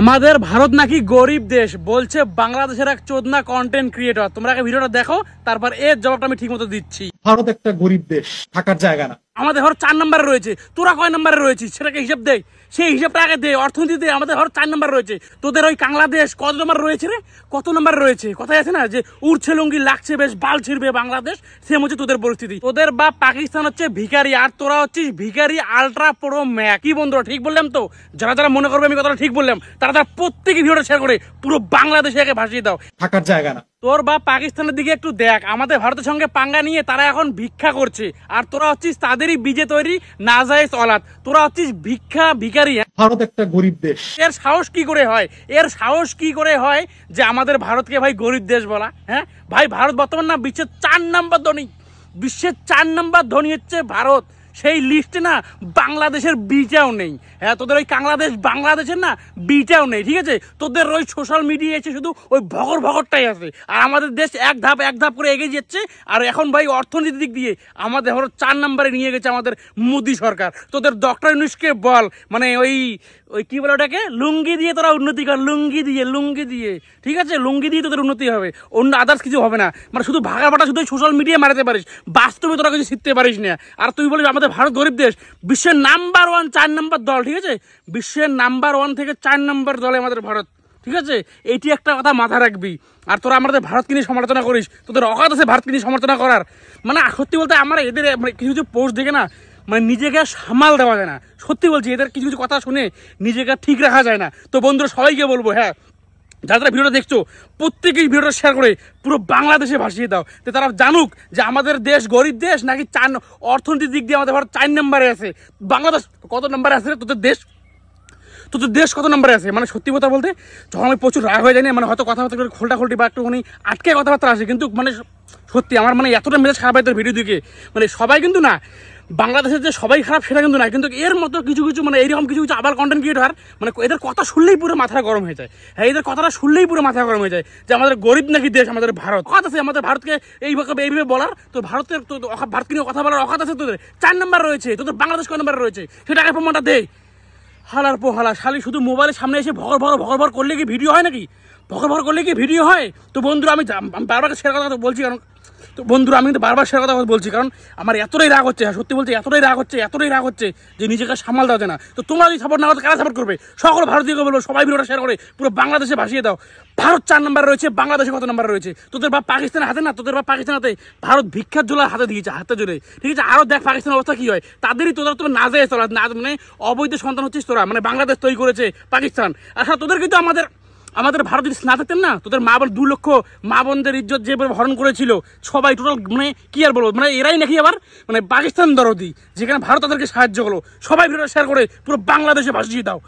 আমাদের ভারত নাকি গরিব দেশ বলছে বাংলাদেশের এক চোদনা কন্টেন্ট ক্রিয়েটর। তোমরা আগে ভিডিওটা দেখো, তারপর এর জবাবটা আমি ঠিক মতো দিচ্ছি। ভারত একটা গরিব দেশ, থাকার জায়গা না। আমাদের ভারত 4 নম্বরে রয়েছে, তোরা কয় নম্বরে রয়েছিস সেটাকে হিসাব দেয়, সেই হিসাবটা আগে দে। অর্থনীতিতে আমাদের ভারত 4 নম্বরে রয়েছে, তোদের ওই বাংলাদেশ কত নম্বর রয়েছে রে? কত নম্বরে রয়েছে? কথায় আছে না যে উড়ছে লুঙ্গি লাগছে বেশ বাল ছিড়বে বাংলাদেশ, সেম হচ্ছে তোদের পরিস্থিতি। তোদের বা পাকিস্তান হচ্ছে ভিখারি, আর তোরা হচ্ছিস ভিখারি আলট্রা প্রো ম্যাক। কি বন্ধুরা ঠিক বললাম তো? যারা যারা মনে করবে আমি কথাটা ঠিক বললাম, তারা তারা প্রত্যেকে ভিডিওটা শেয়ার করে পুরো বাংলাদেশে একে ভাসিয়ে দাও। থাকার জায়গা না। তোর বা পাকিস্তানের দিকে একটু দেখ, আমাদের ভারতের সঙ্গে পাঙ্গা নিয়ে তারা এখন ভিক্ষা করছে, আর তোরা হচ্ছিস তাদেরই বীজে তৈরি নাজায়েজ অলাদ। তোরা হচ্ছিস ভিখারি। ভারত একটা গরিব দেশ। এর সাহস কি করে হয়? এর সাহস কি করে হয় যে আমাদের ভারতকে ভাই গরিব দেশ বলা? হ্যাঁ ভাই, ভারত বর্তমান না বিশ্বের 4 নম্বর ধনী, বিশ্বের 4 নম্বর ধনী হচ্ছে ভারত। সেই লিস্টে না বাংলাদেশের বিটাও নেই। হ্যাঁ, তোদের ওই বাংলাদেশের না বিটাও নেই, ঠিক আছে? তোদের ওই সোশ্যাল মিডিয়া এসে শুধু ওই ভগরটাই আছে, আর আমাদের দেশ এক ধাপ করে এগিয়ে যাচ্ছে। আর এখন ভাই অর্থনীতির দিক দিয়ে আমাদের ভারত 4 নম্বরে নিয়ে গেছে আমাদের মোদি সরকার। তোদের ডক্টর ইউনূসকে বল, মানে ওই কি বলে ওটাকে, লুঙ্গি দিয়ে তোরা উন্নতি কর, লুঙ্গি দিয়ে, ঠিক আছে? লুঙ্গি দিয়ে তোদের উন্নতি হবে, অন্য আদার্স কিছু হবে না। মানে শুধু ভাগাভাটা শুধু সোশ্যাল মিডিয়া মারাতে পারিস, বাস্তবে তোরা কিছু শিখতে পারিস না। আর তুই বলিস আমাদের ভারত গরিব দেশ, বিশ্বের নাম্বার 1 4 নম্বর দল, ঠিক আছে? বিশ্বের নাম্বার 1 থেকে 4 নম্বর দলে আমাদের ভারত, ঠিক আছে? এইটি একটা কথা মাথা রাখবি। আর তোরা আমাদের ভারতকে নিয়ে সমালোচনা করিস, তোদের অকাত আছে ভারতকে নিয়ে সমালোচনা করার। মানে সত্যি বলতে আমার এদের কিছু পোস্ট দেখে না মানে নিজেকে সামাল দেওয়া যায় না। সত্যি বলছি, এদের কিছু কথা শুনে নিজেকে ঠিক রাখা যায় না। তো বন্ধুরা সবাইকে বলবো, হ্যাঁ যারা ভিডিওটা দেখছো প্রত্যেকেই ভিডিওটা শেয়ার করে পুরো বাংলাদেশে ভাসিয়ে দাও, তো তারা জানুক যে আমাদের দেশ গরিব দেশ নাকি অর্থনীতির দিক দিয়ে আমাদের ভারত 4 নম্বরে আছে। বাংলাদেশ কত নম্বরে আছে? তোদের দেশ কত নম্বরে আছে? মানে সত্যি কথা বলতে যখন আমি প্রচুর রাগ হয়ে যায় না, মানে হয়তো কথাবার্তা করে খোলটি বা একটুখানি আটকে কথাবার্তা আসে, কিন্তু মানে সত্যি আমার মানে এতটা মেজাজ খারাপ হয় তোর ভিডিও দিকে। মানে সবাই কিন্তু না, বাংলাদেশের যে সবাই খারাপ সেটা কিন্তু না, কিন্তু এর মতো কিছু মানে এইরকম কিছু আবার কন্টেন্ট ক্রিয়েটর, মানে এদের কথা শুনলেই পুরো মাথা গরম হয়ে যায়। হ্যাঁ, এদের কথাটা শুনলেই পুরো মাথা গরম হয়ে যায় যে আমাদের গরিব নাকি দেশ আমাদের ভারত। অকাত আছে আমাদের ভারতকে এইভাবে বলার? তো ভারতের ভারতকে নিয়ে কথা বলার অকাত আছে তোদের? 4 নম্বর রয়েছে, তোদের বাংলাদেশ কয় নম্বরে রয়েছে সেটা আগে প্রমাণটা দে। হালার পোহালা শালি শুধু মোবাইলের সামনে এসে ভগর করলে কি ভিডিও হয় নাকি? ভগর করলে কি ভিডিও হয়? তো বন্ধুরা আমি বারবার শেয়ার কথা বলছি, কারণ তো বন্ধুরা আমি কিন্তু বারবার শেয়ার কথা বলছি, কারণ আমার এতটাই রাগ হচ্ছে, সত্যি বলছি এতটাই রাগ হচ্ছে যে নিজেকে সামাল দাও যায় না। তো তোমরা যদি সাপোর্ট না করো, কারা সাপোর্ট করবে? সকল ভারতীয়কে বলবো সবাই ভিডিওটা শেয়ার করে পুরো বাংলাদেশে ভাসিয়ে দাও। ভারত 4 নম্বরে রয়েছে, বাংলাদেশে কত নম্বরে রয়েছে? তোদের বা পাকিস্তানের হাতে না, তোদের বা পাকিস্তানের হাতে ভারত ভিক্ষার জোলার হাতে দিয়েছে, হাতে জোরে, ঠিক আছে? আরো দেখ পাকিস্তানের অবস্থা কি হয়, তাদেরই তোরা নাজায়েজ তোরা, মানে অবৈধ সন্তান হচ্ছিস তোরা, মানে বাংলাদেশ তৈরি করেছে পাকিস্তান। আচ্ছা তোদের কিন্তু আমাদের ভারত যদি না থাকতেন না, তোদের মা বোন 2 লক্ষ মা বোনদের ইজ্জত যেভাবে হরণ করেছিল সবাই টোটাল, মানে কি আর বলবো, মানে এরাই নাকি আবার মানে পাকিস্তান দরদি, যেখানে ভারত তাদেরকে সাহায্য করলো। সবাই ভিডিওটা শেয়ার করে পুরো বাংলাদেশে ভাসিয়ে দাও।